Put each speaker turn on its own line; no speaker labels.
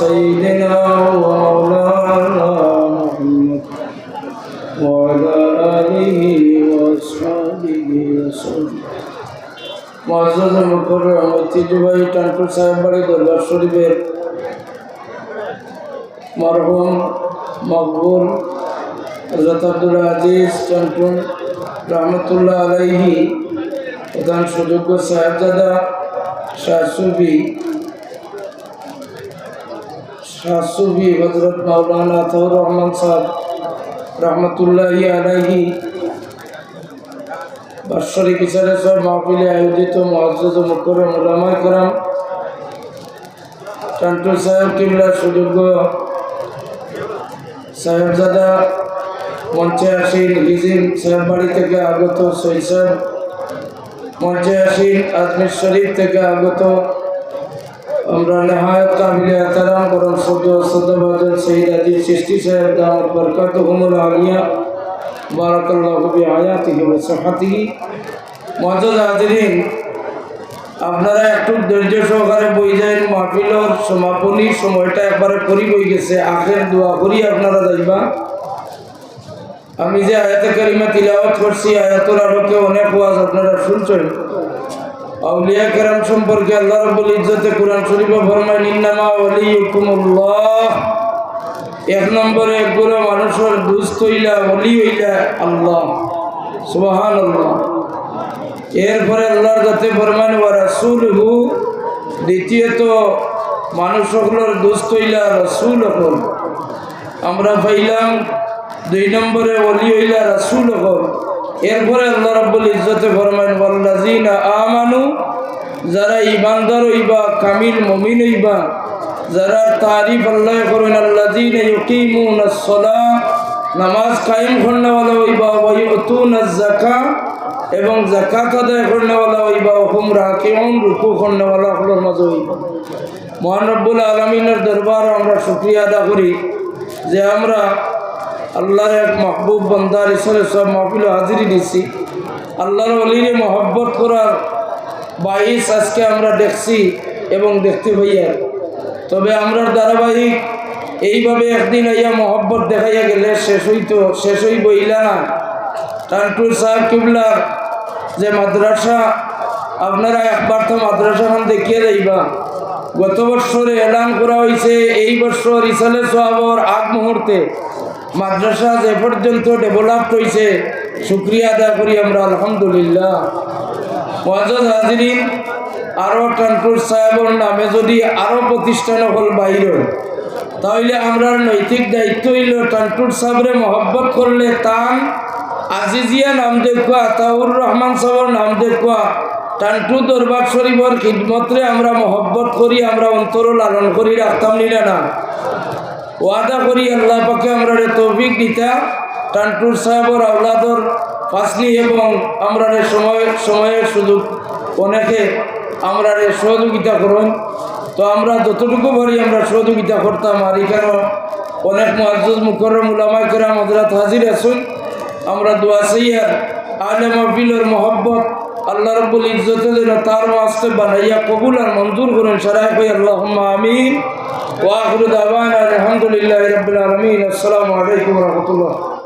سيدنا ومولانا محمد وعلى آله وأصحابه وسلم معزز مكرم ঐতিহ্যবাহী টানপুর সাহেব বাড়ি দরবার শরীফের মরহুম মকবুল হযরত আব্দুল আজিজ টানপুর রহমতুল্লাহ আলাইহি প্রধান সুযোগ্য সাহেবজাদা শাহ সুফি হযরত মাওলানা আতাউর রহমান সাহেব রহমতুল্লাহি আলাইহি বাৎসরিক হিসাবে সব মাহফিলে আয়োজিত মুআজ্জাজ ও মুকররম উলামায়ে কেরাম টানপুর সাহেব কিবলা সুযোগ্য সাহেবজাদা মঞ্চে আসীন হিজিম সাহেব বাড়ি থেকে আগত সৈয়দ সাহেব মঞ্চে আসীন আজমির শরীফ থেকে আগত আমরা নেহায়ত কাবিলে এহতারাম করম সদ্যভাজন শহীদ আজিজ চিশতি সাহেব দামত বরকাতুহুমুল আলিয়া বারাকাল্লাহু বিআয়াতিহি ওয়া সিহহাতিহি। মুআজ্জাজ হাজিরিন, আপনারা একটু ধৈর্য সহকারে বই যান। মাহফিলের সমাপনীর সময়টা একবারে পরি বই গেছে, আখের দোয়া করি আপনারা যাইবা। আমি যে আয়াতে কারিমা তিলাওয়াত করছি আয়াতের আলোকে অনেক ওয়াজ আপনারা শুনছেন। আউলিয়া কেরাম সম্পর্কে আল্লাহ রাব্বুল ইজ্জতে কোরআন শরীফে ফরমায় ইন্নামা ওয়ালিয়ুকুমুল্লাহ, এক নম্বরে একগুলো মানুষের দুস্থ হইলা ওলি হইলা আল্লাহ, সুবহানাল্লাহ। এরপরে আল্লাহর কাছে ফরমান ওয়া রাসূলুহু, দ্বিতীয়ত মানুষ সকলের দুস্থ হইলা রাসূল হল। আমরা পাইলাম দুই নম্বরে ওলি হইলা রাসূল হল। এরপরে আল্লাহ রাব্বুল ইজ্জতে ফরমান ওয়াল্লাযিনা আমানু, যারা ঈমানদার হইবা কামিল মুমিন হইবা, যারা তারিফ আল্লাহ করেন আল্লাযিনা ইউকিমুনাস সালাহ, নামাজ কায়েম করনেওয়ালা হইবা, ওয়া ইউতুনাজ যাকাত, এবং যাকাত আদায় করনেওয়ালা হইবা, ওয়া হুম রাকিউন, রুকু করনেওয়ালা হলোর মাঝে হইবা। মহান রব্বুল আলামিনের দরবার আমরা শুকরিয়া আদা করি যে আমরা আল্লাহর এক মাহবুব বান্দার হিসেবে সব মাহফিলে হাজিরি দিছি। আল্লাহর ওলিরে মহব্বত করার বাইশ আজকে আমরা দেখছি এবং দেখতে পাইয়া। তবে আমরা ধারাবাহিক এইভাবে একদিন আইয়া মহব্বত দেখাইয়া গেলে শেষ হইব ইলা না। টানপুর সাহেব কিবলার যে মাদ্রাসা, আপনারা একবার তো মাদ্রাসাখান দেখিয়ে যাইবা। গত বছরে এলান করা হয়েছে এই বছর ইসালে সোহাবর আগ মুহূর্তে মাদ্রাসা যে পর্যন্ত ডেভেলপ হয়েছে, শুক্রিয়া আদায় করি আমরা আলহামদুলিল্লাহ। মুআজ্জাজ হাজিরিন, আরও টানপুর সাহেবের নামে যদি আরও প্রতিষ্ঠান হল বাইরে, তাহলে আমরা নৈতিক দায়িত্ব হইল টানপুর সাহেবরে মহব্বত করলে তান আজিজিয়া নাম দেখুয়া, আতাউর রহমান সাহেবের নাম দেখুয়া, টানটু দরবার শরীফের খিদমতরে আমরা মহব্বত করি, আমরা অন্তর লালন করি রাখতাম নিলে না। ওয়াদা করি আল্লাহ পাকে আমরা তৌফিক দিতা টানপুর সাহেবের আওলাদর ফাসলি এবং আমরা সময়ের সুযোগ অনেকে আমরা সহযোগিতা করুন। তো আমরা যতটুকু পারি আমরা সহযোগিতা করতাম। আর এখানে অনেক মুআজ্জাজ মুকররম উলামায়ে কেরাম হযরত হাজির আছেন। আমরা দোয়া চাইয়ার আহলে মাহফিলের মহব্বত আল্লাহ রাব্বুল ইজ্জতে যেন তার ওয়াস্তে বানাইয়া কবুল আর মঞ্জুর করেন। সারাই কই আল্লাহুম্মা আমিন। ওয়া আখিরু দাওয়ানা আলহামদুলিল্লাহি রাব্বিল আলামিন। আসসালামু আলাইকুম ওয়া রাহমাতুল্লাহ।